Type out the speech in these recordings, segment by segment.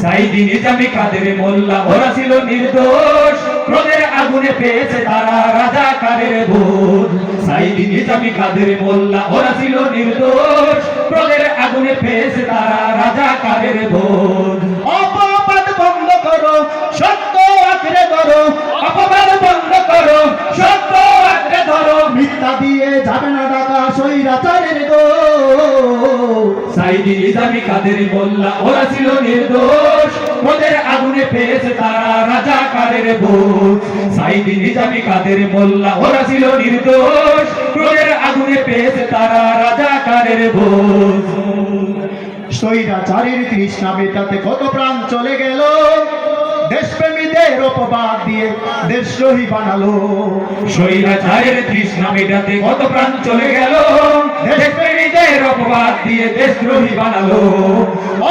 সাইদি নিজামী কাদের মোল্লা ওরা ছিল নির্দোষ, ক্রোধের আগুনে পেয়েছে তারা রাজাকারের ভোট। সাইদি নিজামী কাদের মোল্লা ওরা ছিল নির্দোষ, ক্রোধের আগুনে পেয়েছে তারা রাজাকারের ভোট। অপবাদ বন্ধ করো, সত্য আঁকড়ে ধরো, অপবাদ বন্ধ করো, সত্য আঁকড়ে ধরো। মিথ্যা দিয়ে যাবে না ঢাকা স্বৈরাচারের দোষ। সাইদি নিজামী কাদের মোল্লা ওরা ছিল নির্দোষ, ক্রোধের আগুনে পেয়েছে তারা রাজাকারের ভোট। সাইদি নিজামী কাদের মোল্লা ওরা ছিল নির্দোষ, ক্রোধের আগুনে পেয়েছে তারা রাজাকারের ভোট। স্বৈরাচারের তৃষ্ণা মেটাতে কত প্রাণ চলে গেল, দেশপ্রেমীদের অপবাদ দিয়ে দেশদ্রোহী বানালো। স্বৈরাচারের তৃষ্ণা মেটাতে কত প্রাণ চলে গেল, দেশপ্রেমীদের অপবাদ দিয়ে দেশদ্রোহী বানালো।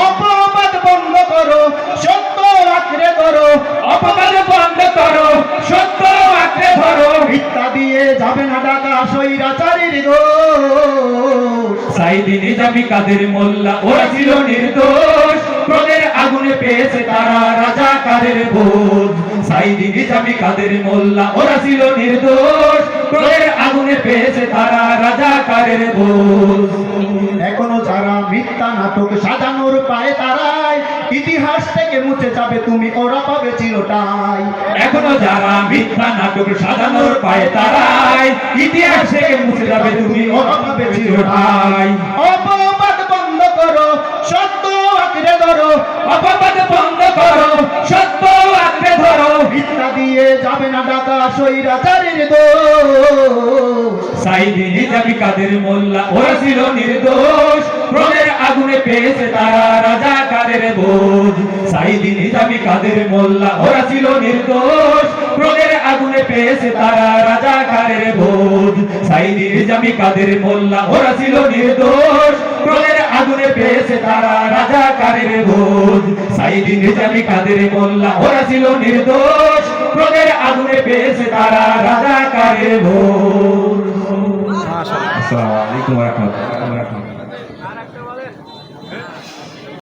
অপবাদ বন্ধ করো, সত্য আঁকড়ে ধরো, অপবাদ বন্ধ করো, সত্য আঁকড়ে ধরো। মিথ্যা দিয়ে যাবে না ঢাকা স্বৈরাচারের দোষ। সাইদি নিজামী কাদের মোল্লা ওরা ছিল নির্দোষ, ক্রোধের আগুনে পেয়েছে তারা রাজাকারের ভোট। সাইদি নিজামী কাদের মোল্লা ওরা ছিল নির্দোষ, ক্রোধের আগুনে পেয়েছে তারা রাজাকারের ভোট। এখনো যারা মিথ্যা নাটক সাজানোর পায় তারাই ইতিহাস থেকে মুছে যাবে তুমি, ওরা পাবে চিরটাই। এখনো যারা মিথ্যা নাটক সাজানোর পায় তারাই ইতিহাস থেকে মুছে যাবে তুমি, ওরা পাবে চিরটাই। অপবাদ বন্ধ করো, সত্য আঁকড়ে ধরো, অপবাদ বন্ধ করো, সত্য আঁকড়ে ধরো। মিথ্যা দিয়ে যাবে না ঢাকা স্বৈরাচারের দোষ। সাইদি নিজামী কাদের মোল্লা ওরা ছিল নির্দোষ, ক্রোধের আগুনে পেয়েছে তারা রাজাকারের ভোট। সাইদি নিজামী কাদের মোল্লা ওরা ছিল নির্দোষ, ক্রোধের আগুনে পেয়েছে তারা রাজাকারের ভোট। সাইদি নিজামী কাদের মোল্লা ওরা ছিল নির্দোষ, ক্রোধের আগুনে পেয়েছে তারা রাজাকারের ভোট। সাইদি নিজামী কাদের মোল্লা ওরা ছিল নির্দোষ, ক্রোধের আগুনে পেয়েছে তারা রাজাকারের ভোট। আসসালামু আলাইকুম ওয়া রাহমাতুল্লাহ।